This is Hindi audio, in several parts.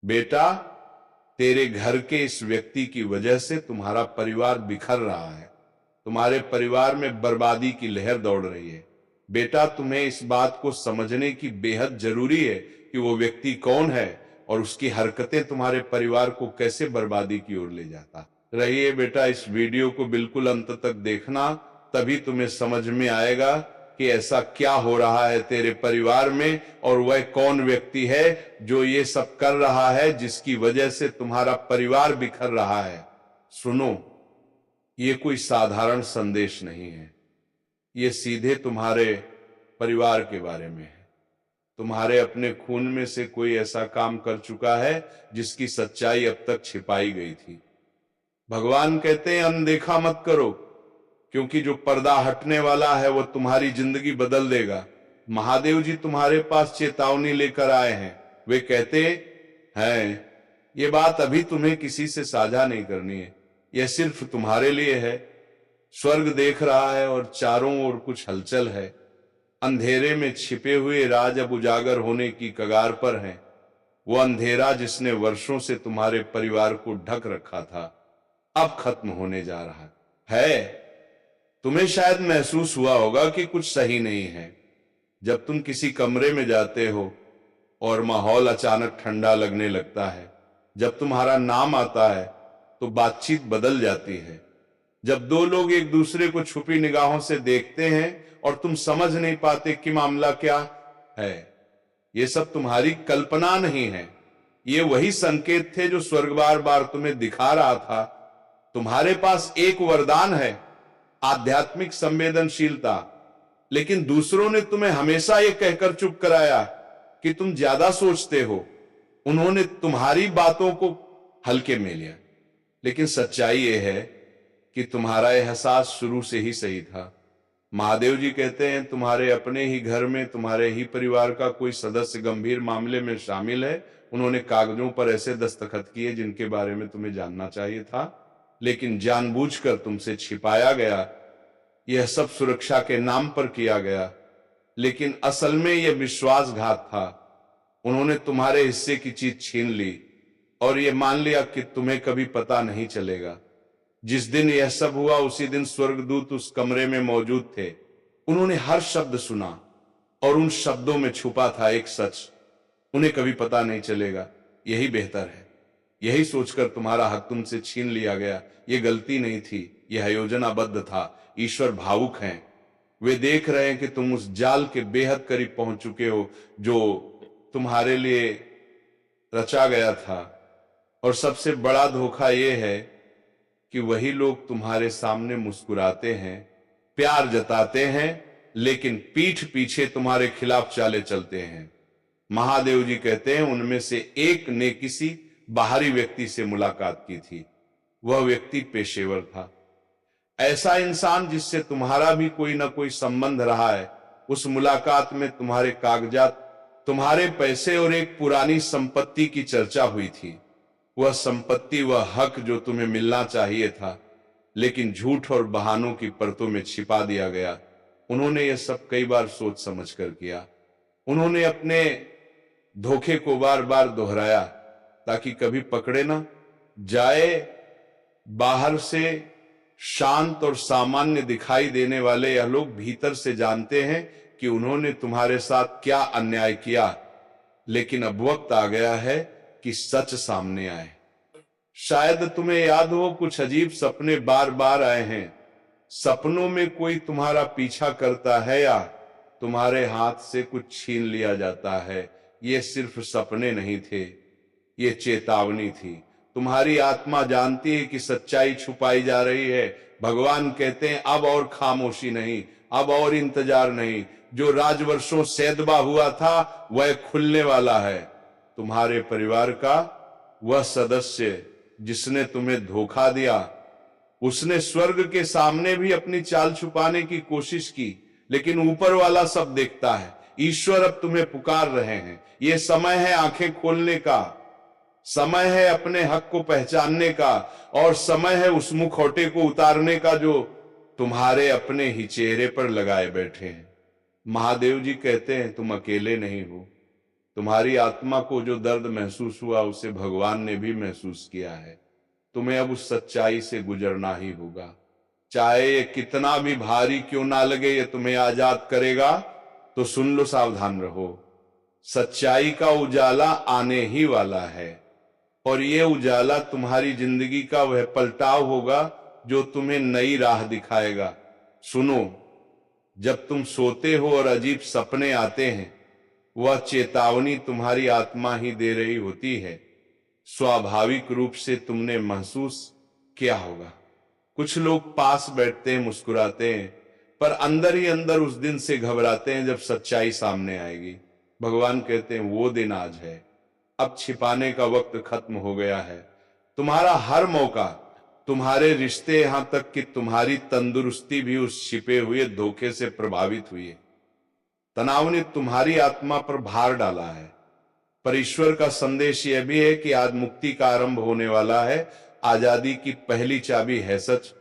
बेटा, तेरे घर के इस व्यक्ति की वजह से तुम्हारा परिवार बिखर रहा है, तुम्हारे परिवार में बर्बादी की लहर दौड़ रही है। बेटा, तुम्हें इस बात को समझने की बेहद जरूरी है कि वो व्यक्ति कौन है और उसकी हरकतें तुम्हारे परिवार को कैसे बर्बादी की ओर ले जाता रहिए। बेटा, इस वीडियो को बिल्कुल अंत तक देखना, तभी तुम्हें समझ में आएगा कि ऐसा क्या हो रहा है तेरे परिवार में और वह कौन व्यक्ति है जो ये सब कर रहा है, जिसकी वजह से तुम्हारा परिवार बिखर रहा है। सुनो, ये कोई साधारण संदेश नहीं है, ये सीधे तुम्हारे परिवार के बारे में है। तुम्हारे अपने खून में से कोई ऐसा काम कर चुका है जिसकी सच्चाई अब तक छिपाई गई थी। भगवान कहते हैं अनदेखा मत करो, क्योंकि जो पर्दा हटने वाला है वो तुम्हारी जिंदगी बदल देगा। महादेव जी तुम्हारे पास चेतावनी लेकर आए हैं। वे कहते हैं ये बात अभी तुम्हें किसी से साझा नहीं करनी है, यह सिर्फ तुम्हारे लिए है। स्वर्ग देख रहा है और चारों ओर कुछ हलचल है। अंधेरे में छिपे हुए राज अब उजागर होने की कगार पर हैं। वो अंधेरा जिसने वर्षों से तुम्हारे परिवार को ढक रखा था, अब खत्म होने जा रहा है। तुम्हें शायद महसूस हुआ होगा कि कुछ सही नहीं है। जब तुम किसी कमरे में जाते हो और माहौल अचानक ठंडा लगने लगता है, जब तुम्हारा नाम आता है तो बातचीत बदल जाती है, जब दो लोग एक दूसरे को छुपी निगाहों से देखते हैं और तुम समझ नहीं पाते कि मामला क्या है। ये सब तुम्हारी कल्पना नहीं है, ये वही संकेत थे जो स्वर्ग बार बार तुम्हें दिखा रहा था। तुम्हारे पास एक वरदान है, आध्यात्मिक संवेदनशीलता, लेकिन दूसरों ने तुम्हें हमेशा ये कहकर चुप कराया कि तुम ज्यादा सोचते हो। उन्होंने तुम्हारी बातों को हल्के में लिया, लेकिन सच्चाई ये है कि तुम्हारा एहसास शुरू से ही सही था। महादेव जी कहते हैं तुम्हारे अपने ही घर में तुम्हारे ही परिवार का कोई सदस्य गंभीर मामले में शामिल है। उन्होंने कागजों पर ऐसे दस्तखत किए जिनके बारे में तुम्हें जानना चाहिए था, लेकिन जानबूझकर तुमसे छिपाया गया। यह सब सुरक्षा के नाम पर किया गया, लेकिन असल में यह विश्वासघात था। उन्होंने तुम्हारे हिस्से की चीज छीन ली और यह मान लिया कि तुम्हें कभी पता नहीं चलेगा। जिस दिन यह सब हुआ उसी दिन स्वर्गदूत उस कमरे में मौजूद थे। उन्होंने हर शब्द सुना और उन शब्दों में छुपा था एक सच, उन्हें कभी पता नहीं चलेगा। यही बेहतर है। यही सोचकर तुम्हारा हक तुमसे छीन लिया गया। यह गलती नहीं थी, यह योजनाबद्ध था। ईश्वर भावुक हैं, वे देख रहे हैं कि तुम उस जाल के बेहद करीब पहुंच चुके हो जो तुम्हारे लिए रचा गया था। और सबसे बड़ा धोखा यह है कि वही लोग तुम्हारे सामने मुस्कुराते हैं, प्यार जताते हैं, लेकिन पीठ पीछे तुम्हारे खिलाफ चाले चलते हैं। महादेव जी कहते हैं उनमें से एक ने किसी बाहरी व्यक्ति से मुलाकात की थी। वह व्यक्ति पेशेवर था, ऐसा इंसान जिससे तुम्हारा भी कोई ना कोई संबंध रहा है। उस मुलाकात में तुम्हारे कागजात, तुम्हारे पैसे और एक पुरानी संपत्ति की चर्चा हुई थी। वह संपत्ति, वह हक जो तुम्हें मिलना चाहिए था, लेकिन झूठ और बहानों की परतों में छिपा दिया गया। उन्होंने यह सब कई बार सोच समझ कर किया। उन्होंने अपने धोखे को बार बार दोहराया ताकि कभी पकड़े ना जाए। बाहर से शांत और सामान्य दिखाई देने वाले यह लोग भीतर से जानते हैं कि उन्होंने तुम्हारे साथ क्या अन्याय किया, लेकिन अब वक्त आ गया है कि सच सामने आए। शायद तुम्हें याद हो, कुछ अजीब सपने बार बार आए हैं। सपनों में कोई तुम्हारा पीछा करता है या तुम्हारे हाथ से कुछ छीन लिया जाता है। ये सिर्फ सपने नहीं थे, ये चेतावनी थी। तुम्हारी आत्मा जानती है कि सच्चाई छुपाई जा रही है। भगवान कहते हैं अब और खामोशी नहीं, अब और इंतजार नहीं। जो राजवर्षों सैदबा हुआ था वह खुलने वाला है। तुम्हारे परिवार का वह सदस्य जिसने तुम्हें धोखा दिया, उसने स्वर्ग के सामने भी अपनी चाल छुपाने की कोशिश की, लेकिन ऊपर वाला सब देखता है। ईश्वर अब तुम्हें पुकार रहे हैं। यह समय है आंखें खोलने का, समय है अपने हक को पहचानने का, और समय है उस मुखौटे को उतारने का जो तुम्हारे अपने ही चेहरे पर लगाए बैठे हैं। महादेव जी कहते हैं तुम अकेले नहीं हो। तुम्हारी आत्मा को जो दर्द महसूस हुआ उसे भगवान ने भी महसूस किया है। तुम्हें अब उस सच्चाई से गुजरना ही होगा, चाहे ये कितना भी भारी क्यों ना लगे। ये तुम्हें आजाद करेगा। तो सुन लो, सावधान रहो, सच्चाई का उजाला आने ही वाला है और ये उजाला तुम्हारी जिंदगी का वह पलटाव होगा जो तुम्हें नई राह दिखाएगा। सुनो, जब तुम सोते हो और अजीब सपने आते हैं, वह चेतावनी तुम्हारी आत्मा ही दे रही होती है। स्वाभाविक रूप से तुमने महसूस किया होगा, कुछ लोग पास बैठते हैं, मुस्कुराते हैं, पर अंदर ही अंदर उस दिन से घबराते हैं जब सच्चाई सामने आएगी। भगवान कहते हैं वो दिन आज है, अब छिपाने का वक्त खत्म हो गया है। तुम्हारा हर मौका, तुम्हारे रिश्ते, यहां तक कि तुम्हारी तंदुरुस्ती भी उस छिपे हुए धोखे से प्रभावित हुई है। तनाव ने तुम्हारी आत्मा पर भार डाला है, पर ईश्वर का संदेश यह भी है कि आज मुक्ति का आरंभ होने वाला है। आजादी की पहली चाबी है सच।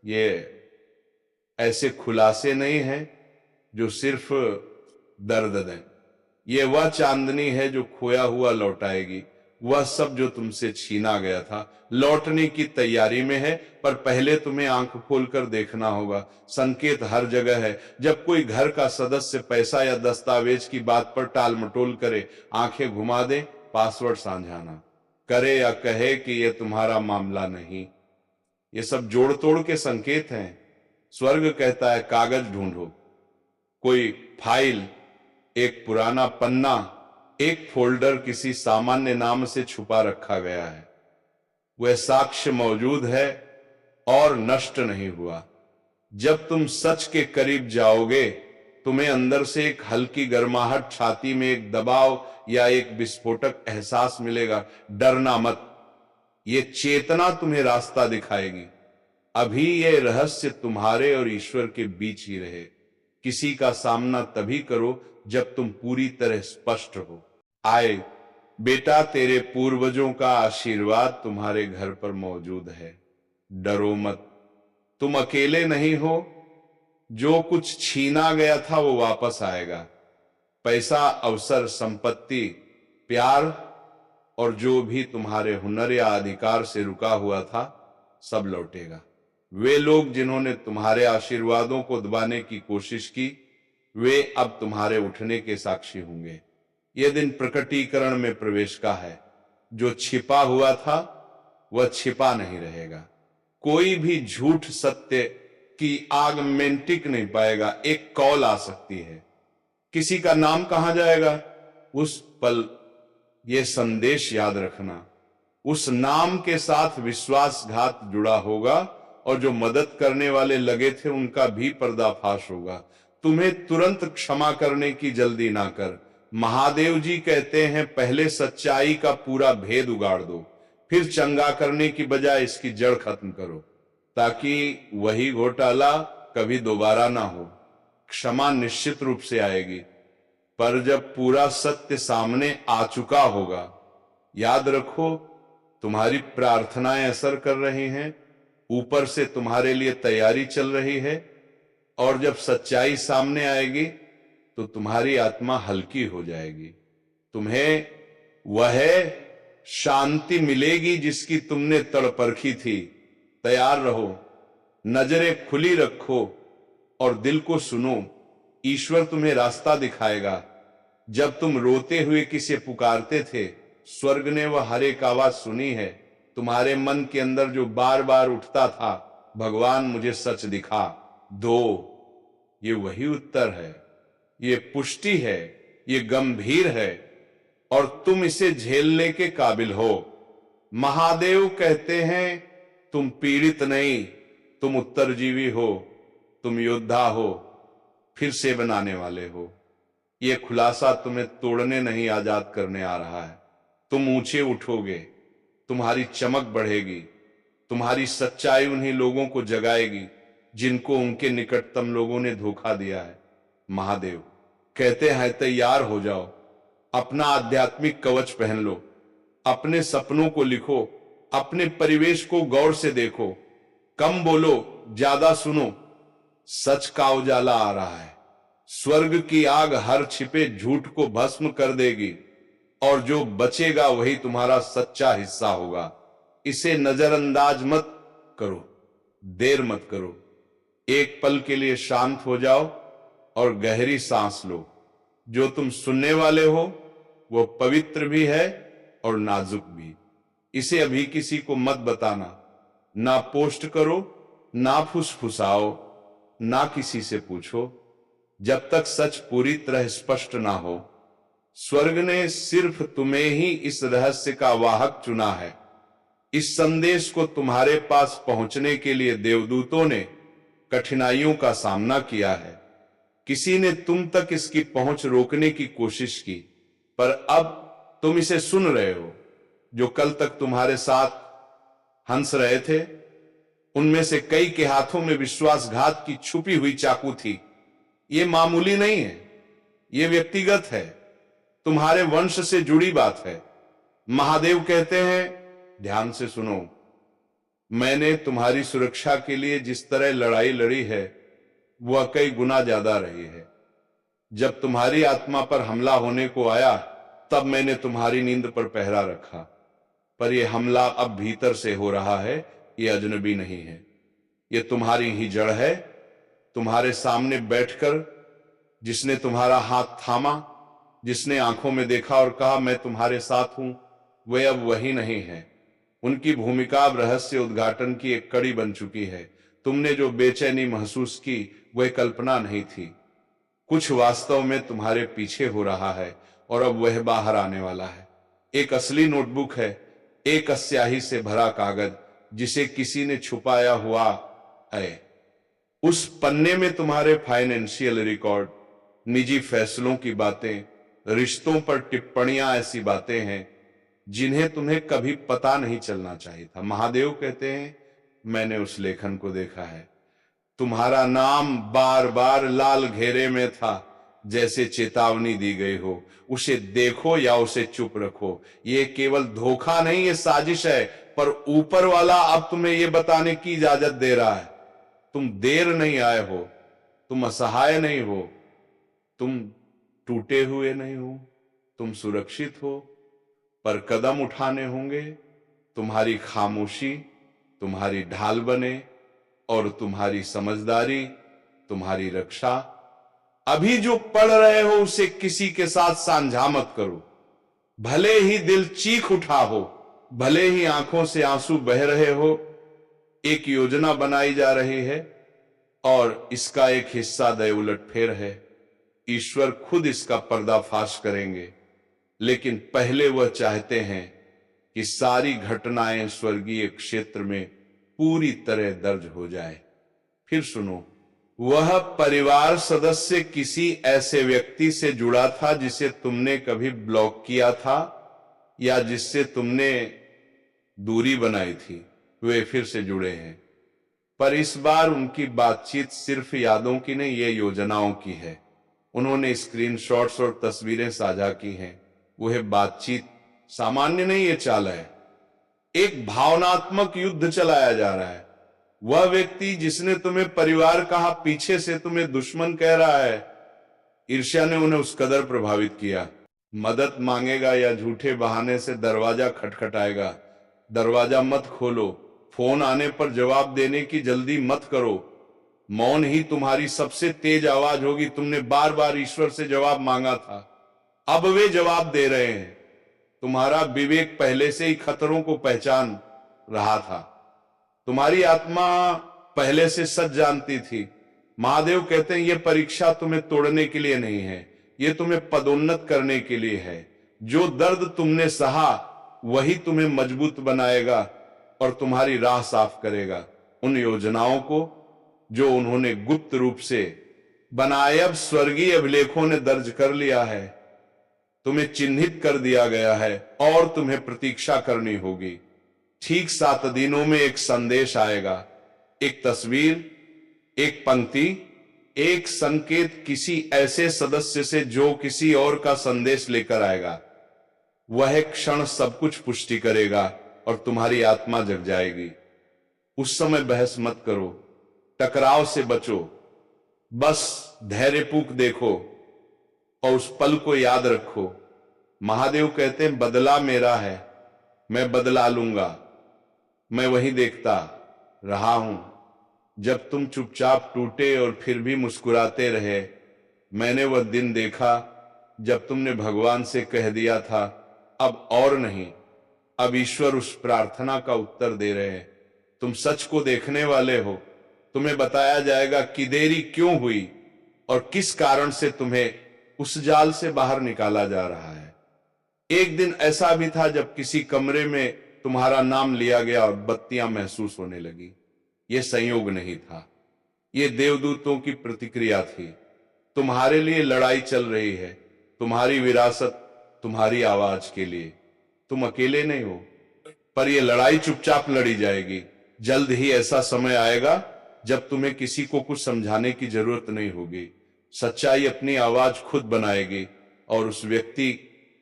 ये ऐसे खुलासे नहीं है जो सिर्फ दर्द दें, ये वह चांदनी है जो खोया हुआ लौटाएगी। वह सब जो तुमसे छीना गया था लौटने की तैयारी में है, पर पहले तुम्हें आंख खोलकर देखना होगा। संकेत हर जगह है। जब कोई घर का सदस्य पैसा या दस्तावेज की बात पर टाल मटोल करे, आंखें घुमा दे, पासवर्ड साझाना करे या कहे कि यह तुम्हारा मामला नहीं, ये सब जोड़ तोड़ के संकेत हैं। स्वर्ग कहता है कागज ढूंढो, कोई फाइल, एक पुराना पन्ना, एक फोल्डर किसी सामान्य नाम से छुपा रखा गया है। वह साक्ष्य मौजूद है और नष्ट नहीं हुआ। जब तुम सच के करीब जाओगे, तुम्हें अंदर से एक हल्की गर्माहट, छाती में एक दबाव या एक विस्फोटक एहसास मिलेगा। डरना मत, ये चेतना तुम्हें रास्ता दिखाएगी। अभी ये रहस्य तुम्हारे और ईश्वर के बीच ही रहे। किसी का सामना तभी करो जब तुम पूरी तरह स्पष्ट हो। आए बेटा, तेरे पूर्वजों का आशीर्वाद तुम्हारे घर पर मौजूद है। डरो मत, तुम अकेले नहीं हो। जो कुछ छीना गया था वो वापस आएगा। पैसा, अवसर, संपत्ति, प्यार और जो भी तुम्हारे हुनर या अधिकार से रुका हुआ था, सब लौटेगा। वे लोग जिन्होंने तुम्हारे आशीर्वादों को दबाने की कोशिश की, वे अब तुम्हारे उठने के साक्षी होंगे। यह दिन प्रकटीकरण में प्रवेश का है। जो छिपा हुआ था वह छिपा नहीं रहेगा। कोई भी झूठ सत्य की आग में टिक नहीं पाएगा। एक कॉल आ सकती है, किसी का नाम कहा जाएगा, उस पल यह संदेश याद रखना, उस नाम के साथ विश्वासघात जुड़ा होगा और जो मदद करने वाले लगे थे उनका भी पर्दाफाश होगा। तुम्हें तुरंत क्षमा करने की जल्दी ना कर। महादेव जी कहते हैं पहले सच्चाई का पूरा भेद उगाड़ दो, फिर चंगा करने की बजाय इसकी जड़ खत्म करो, ताकि वही घोटाला कभी दोबारा ना हो। क्षमा निश्चित रूप से आएगी, पर जब पूरा सत्य सामने आ चुका होगा। याद रखो, तुम्हारी प्रार्थनाएं असर कर रही हैं, ऊपर से तुम्हारे लिए तैयारी चल रही है, और जब सच्चाई सामने आएगी तो तुम्हारी आत्मा हल्की हो जाएगी। तुम्हें वह शांति मिलेगी जिसकी तुमने तड़परखी थी। तैयार रहो, नजरें खुली रखो और दिल को सुनो। ईश्वर तुम्हें रास्ता दिखाएगा। जब तुम रोते हुए किसे पुकारते थे, स्वर्ग ने वह हर एक आवाज सुनी है। तुम्हारे मन के अंदर जो बार बार उठता था, भगवान मुझे सच दिखा दो, ये वही उत्तर है, ये पुष्टि है, ये गंभीर है और तुम इसे झेलने के काबिल हो। महादेव कहते हैं तुम पीड़ित नहीं, तुम उत्तरजीवी हो, तुम योद्धा हो, फिर से बनाने वाले हो। ये खुलासा तुम्हें तोड़ने नहीं, आजाद करने आ रहा है। तुम ऊंचे उठोगे, तुम्हारी चमक बढ़ेगी, तुम्हारी सच्चाई उन्हीं लोगों को जगाएगी जिनको उनके निकटतम लोगों ने धोखा दिया है। महादेव कहते हैं तैयार हो जाओ, अपना आध्यात्मिक कवच पहन लो, अपने सपनों को लिखो, अपने परिवेश को गौर से देखो, कम बोलो, ज्यादा सुनो। सच का उजाला आ रहा है। स्वर्ग की आग हर छिपे झूठ को भस्म कर देगी। और जो बचेगा वही तुम्हारा सच्चा हिस्सा होगा। इसे नजरअंदाज मत करो, देर मत करो। एक पल के लिए शांत हो जाओ और गहरी सांस लो। जो तुम सुनने वाले हो वो पवित्र भी है और नाजुक भी। इसे अभी किसी को मत बताना, ना पोस्ट करो, ना फुसफुसाओ, ना किसी से पूछो, जब तक सच पूरी तरह स्पष्ट ना हो। स्वर्ग ने सिर्फ तुम्हें ही इस रहस्य का वाहक चुना है। इस संदेश को तुम्हारे पास पहुंचने के लिए देवदूतों ने कठिनाइयों का सामना किया है। किसी ने तुम तक इसकी पहुंच रोकने की कोशिश की, पर अब तुम इसे सुन रहे हो। जो कल तक तुम्हारे साथ हंस रहे थे, उनमें से कई के हाथों में विश्वासघात की छुपी हुई चाकू थी। ये मामूली नहीं है, ये व्यक्तिगत है, तुम्हारे वंश से जुड़ी बात है। महादेव कहते हैं, ध्यान से सुनो, मैंने तुम्हारी सुरक्षा के लिए जिस तरह लड़ाई लड़ी है वह कई गुना ज्यादा रही है। जब तुम्हारी आत्मा पर हमला होने को आया तब मैंने तुम्हारी नींद पर पहरा रखा, पर यह हमला अब भीतर से हो रहा है। यह अजनबी नहीं है, यह तुम्हारी ही जड़ है। तुम्हारे सामने बैठकर जिसने तुम्हारा हाथ थामा, जिसने आंखों में देखा और कहा मैं तुम्हारे साथ हूं, वे अब वही नहीं है। उनकी भूमिका अब रहस्य उद्घाटन की एक कड़ी बन चुकी है। तुमने जो बेचैनी महसूस की वह कल्पना नहीं थी, कुछ वास्तव में तुम्हारे पीछे हो रहा है और अब वह बाहर आने वाला है। एक असली नोटबुक है, एक स्याही से भरा कागज जिसे किसी ने छुपाया हुआ है। उस पन्ने में तुम्हारे फाइनेंशियल रिकॉर्ड, निजी फैसलों की बातें, रिश्तों पर टिप्पणियां, ऐसी बातें हैं जिन्हें तुम्हें कभी पता नहीं चलना चाहिए था। महादेव कहते हैं, मैंने उस लेखन को देखा है। तुम्हारा नाम बार बार लाल घेरे में था, जैसे चेतावनी दी गई हो। उसे देखो या उसे चुप रखो। ये केवल धोखा नहीं, ये साजिश है, पर ऊपर वाला अब तुम्हें यह बताने की इजाजत दे रहा है, तुम देर नहीं आए हो, तुम असहाय नहीं हो, तुम टूटे हुए नहीं हो, तुम सुरक्षित हो। पर कदम उठाने होंगे। तुम्हारी खामोशी तुम्हारी ढाल बने और तुम्हारी समझदारी तुम्हारी रक्षा। अभी जो पढ़ रहे हो उसे किसी के साथ साझा मत करो। भले ही दिल चीख उठा हो, भले ही आंखों से आंसू बह रहे हो, एक योजना बनाई जा रही है और इसका एक हिस्सा दय उलटफेर है। ईश्वर खुद इसका पर्दाफाश करेंगे, लेकिन पहले वह चाहते हैं कि सारी घटनाएं स्वर्गीय क्षेत्र में पूरी तरह दर्ज हो जाए। फिर सुनो, वह परिवार सदस्य किसी ऐसे व्यक्ति से जुड़ा था जिसे तुमने कभी ब्लॉक किया था या जिससे तुमने दूरी बनाई थी। वे फिर से जुड़े हैं, पर इस बार उनकी बातचीत सिर्फ यादों की नहीं, ये योजनाओं की है। उन्होंने स्क्रीनशॉट्स और तस्वीरें साझा की हैं। वह बातचीत सामान्य नहीं, ये चाल है। एक भावनात्मक युद्ध चलाया जा रहा है। वह व्यक्ति जिसने तुम्हें परिवार कहा, पीछे से तुम्हें दुश्मन कह रहा है। ईर्ष्या ने उन्हें उस कदर प्रभावित किया। मदद मांगेगा या झूठे बहाने से दरवाजा खटखटाएगा। दरवाजा मत खोलो, फोन आने पर जवाब देने की जल्दी मत करो। मौन ही तुम्हारी सबसे तेज आवाज होगी। तुमने बार बार ईश्वर से जवाब मांगा था, अब वे जवाब दे रहे हैं। तुम्हारा विवेक पहले से ही खतरों को पहचान रहा था। तुम्हारी आत्मा पहले से सच जानती थी। महादेव कहते हैं, यह परीक्षा तुम्हें तोड़ने के लिए नहीं है, यह तुम्हें पदोन्नत करने के लिए है। जो दर्द तुमने सहा वही तुम्हें मजबूत बनाएगा और तुम्हारी राह साफ करेगा। उन योजनाओं को जो उन्होंने गुप्त रूप से बनाए, अब स्वर्गीय अभिलेखों ने दर्ज कर लिया है। तुम्हें चिन्हित कर दिया गया है और तुम्हें प्रतीक्षा करनी होगी। ठीक 7 दिनों में एक संदेश आएगा, एक तस्वीर, एक पंक्ति, एक संकेत किसी ऐसे सदस्य से जो किसी और का संदेश लेकर आएगा। वह क्षण सब कुछ पुष्टि करेगा और तुम्हारी आत्मा जग जाएगी। उस समय बहस मत करो, टकराव से बचो, बस धैर्यपूर्वक देखो और उस पल को याद रखो। महादेव कहते हैं बदला मेरा है, मैं बदला लूंगा। मैं वही देखता रहा हूं जब तुम चुपचाप टूटे और फिर भी मुस्कुराते रहे। मैंने वह दिन देखा जब तुमने भगवान से कह दिया था अब और नहीं। अब ईश्वर उस प्रार्थना का उत्तर दे रहे हैं। तुम सच को देखने वाले हो, तुम्हें बताया जाएगा कि देरी क्यों हुई और किस कारण से तुम्हें उस जाल से बाहर निकाला जा रहा है। एक दिन ऐसा भी था जब किसी कमरे में तुम्हारा नाम लिया गया और बत्तियां महसूस होने लगी। यह संयोग नहीं था, यह देवदूतों की प्रतिक्रिया थी। तुम्हारे लिए लड़ाई चल रही है, तुम्हारी विरासत, तुम्हारी आवाज के लिए। तुम अकेले नहीं हो, पर यह लड़ाई चुपचाप लड़ी जाएगी। जल्द ही ऐसा समय आएगा जब तुम्हें किसी को कुछ समझाने की जरूरत नहीं होगी। सच्चाई अपनी आवाज खुद बनाएगी और उस व्यक्ति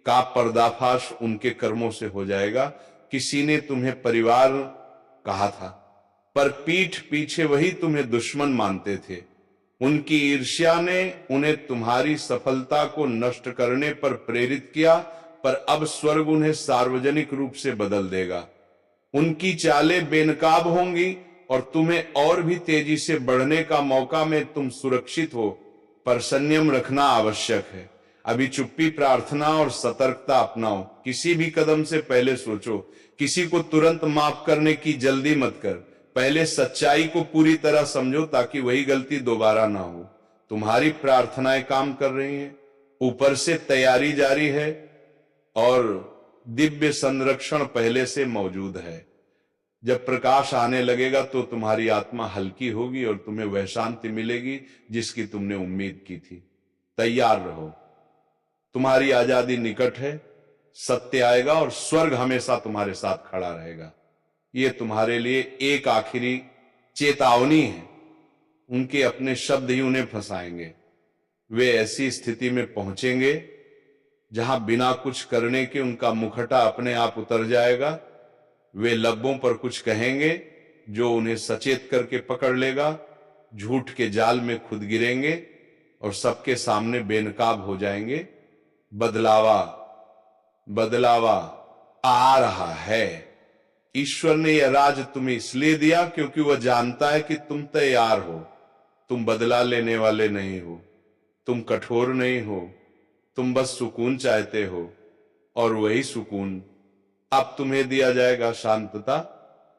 का पर्दाफाश उनके कर्मों से हो जाएगा। किसी ने तुम्हें परिवार कहा था, पर पीठ पीछे वही तुम्हें दुश्मन मानते थे। उनकी ईर्ष्या ने उन्हें तुम्हारी सफलता को नष्ट करने पर प्रेरित किया, पर अब स्वर्ग उन्हें सार्वजनिक रूप से बदल देगा। उनकी चालें बेनकाब होंगी और तुम्हें और भी तेजी से बढ़ने का मौका में तुम सुरक्षित हो, पर संयम रखना आवश्यक है। अभी चुप्पी, प्रार्थना और सतर्कता अपनाओ। किसी भी कदम से पहले सोचो, किसी को तुरंत माफ करने की जल्दी मत कर। पहले सच्चाई को पूरी तरह समझो ताकि वही गलती दोबारा ना हो। तुम्हारी प्रार्थनाएं काम कर रही हैं, ऊपर से तैयारी जारी है और दिव्य संरक्षण पहले से मौजूद है। जब प्रकाश आने लगेगा तो तुम्हारी आत्मा हल्की होगी और तुम्हें वह शांति मिलेगी जिसकी तुमने उम्मीद की थी। तैयार रहो, तुम्हारी आजादी निकट है। सत्य आएगा और स्वर्ग हमेशा तुम्हारे साथ खड़ा रहेगा। ये तुम्हारे लिए एक आखिरी चेतावनी है। उनके अपने शब्द ही उन्हें फंसाएंगे। वे ऐसी स्थिति में पहुंचेंगे जहां बिना कुछ करने के उनका मुखटा अपने आप उतर जाएगा। वे लब्बों पर कुछ कहेंगे जो उन्हें सचेत करके पकड़ लेगा। झूठ के जाल में खुद गिरेंगे और सबके सामने बेनकाब हो जाएंगे। बदलावा बदलावा आ रहा है। ईश्वर ने यह राज तुम्हें इसलिए दिया क्योंकि वह जानता है कि तुम तैयार हो। तुम बदला लेने वाले नहीं हो, तुम कठोर नहीं हो, तुम बस सुकून चाहते हो और वही सुकून अब तुम्हें दिया जाएगा। शांतता,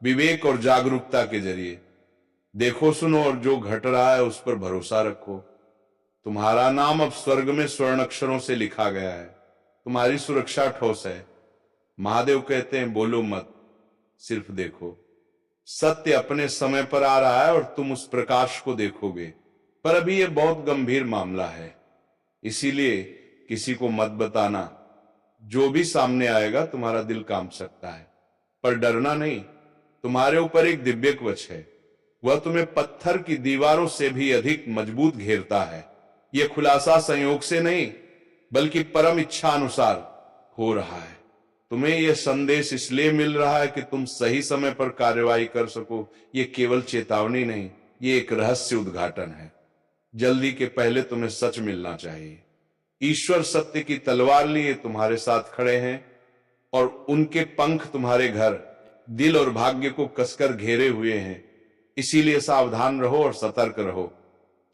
विवेक और जागरूकता के जरिए देखो, सुनो और जो घट रहा है उस पर भरोसा रखो। तुम्हारा नाम अब स्वर्ग में स्वर्ण अक्षरों से लिखा गया है। तुम्हारी सुरक्षा ठोस है। महादेव कहते हैं बोलो मत, सिर्फ देखो। सत्य अपने समय पर आ रहा है और तुम उस प्रकाश को देखोगे, पर अभी यह बहुत गंभीर मामला है, इसीलिए किसी को मत बताना। जो भी सामने आएगा तुम्हारा दिल कांप सकता है, पर डरना नहीं। तुम्हारे ऊपर एक दिव्य कवच है, वह तुम्हें पत्थर की दीवारों से भी अधिक मजबूत घेरता है। यह खुलासा संयोग से नहीं बल्कि परम इच्छा अनुसार हो रहा है। तुम्हें यह संदेश इसलिए मिल रहा है कि तुम सही समय पर कार्रवाई कर सको। यह केवल चेतावनी नहीं, यह एक रहस्य उद्घाटन है। जल्दी के पहले तुम्हें सच मिलना चाहिए। ईश्वर सत्य की तलवार लिए तुम्हारे साथ खड़े हैं और उनके पंख तुम्हारे घर, दिल और भाग्य को कसकर घेरे हुए हैं। इसीलिए सावधान रहो और सतर्क रहो।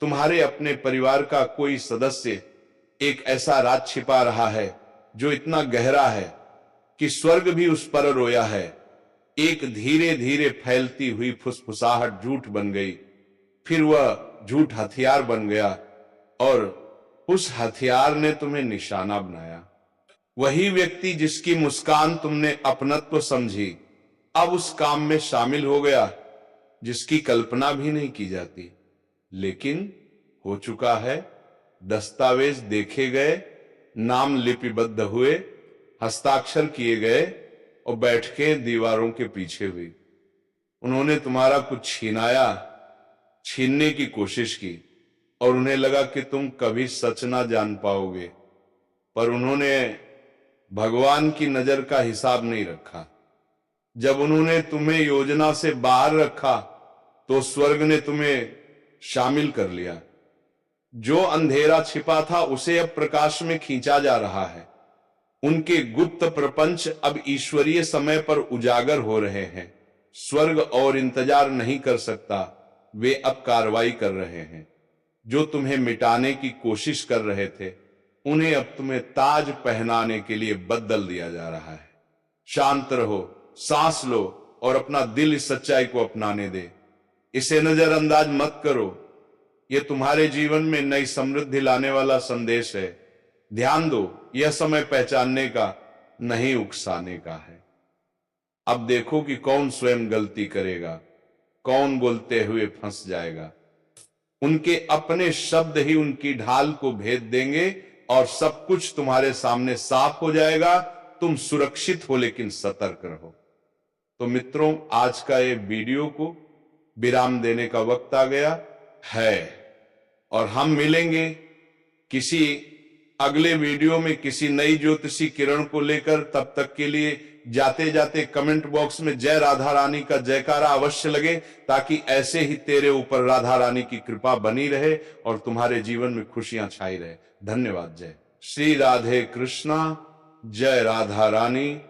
तुम्हारे अपने परिवार का कोई सदस्य एक ऐसा राज छिपा रहा है जो इतना गहरा है कि स्वर्ग भी उस पर रोया है। एक धीरे धीरे फैलती हुई फुसफुसाहट झूठ बन गई, फिर वह झूठ हथियार बन गया और उस हथियार ने तुम्हें निशाना बनाया। वही व्यक्ति जिसकी मुस्कान तुमने अपनत्व समझी अब उस काम में शामिल हो गया जिसकी कल्पना भी नहीं की जाती, लेकिन हो चुका है। दस्तावेज देखे गए, नाम लिपिबद्ध हुए, हस्ताक्षर किए गए और बैठकें दीवारों के पीछे हुई। उन्होंने तुम्हारा कुछ छीनने की कोशिश की और उन्हें लगा कि तुम कभी सच ना जान पाओगे, पर उन्होंने भगवान की नजर का हिसाब नहीं रखा। जब उन्होंने तुम्हें योजना से बाहर रखा तो स्वर्ग ने तुम्हें शामिल कर लिया। जो अंधेरा छिपा था उसे अब प्रकाश में खींचा जा रहा है। उनके गुप्त प्रपंच अब ईश्वरीय समय पर उजागर हो रहे हैं। स्वर्ग और इंतजार नहीं कर सकता, वे अब कार्रवाई कर रहे हैं। जो तुम्हें मिटाने की कोशिश कर रहे थे, उन्हें अब तुम्हें ताज पहनाने के लिए बदल दिया जा रहा है। शांत रहो, सांस लो और अपना दिल इस सच्चाई को अपनाने दे। इसे नजरअंदाज मत करो। यह तुम्हारे जीवन में नई समृद्धि लाने वाला संदेश है। ध्यान दो, यह समय पहचानने का, नहीं उकसाने का है। अब देखो कि कौन स्वयं गलती करेगा, कौन बोलते हुए फंस जाएगा। उनके अपने शब्द ही उनकी ढाल को भेद देंगे और सब कुछ तुम्हारे सामने साफ हो जाएगा। तुम सुरक्षित हो, लेकिन सतर्क रहो। तो मित्रों, आज का ये वीडियो को विराम देने का वक्त आ गया है और हम मिलेंगे किसी अगले वीडियो में किसी नई ज्योतिषी किरण को लेकर। तब तक के लिए जाते जाते कमेंट बॉक्स में जय राधा रानी का जयकारा अवश्य लगे, ताकि ऐसे ही तेरे ऊपर राधा रानी की कृपा बनी रहे और तुम्हारे जीवन में खुशियां छाई रहे। धन्यवाद। जय श्री राधे कृष्णा, जय राधा रानी।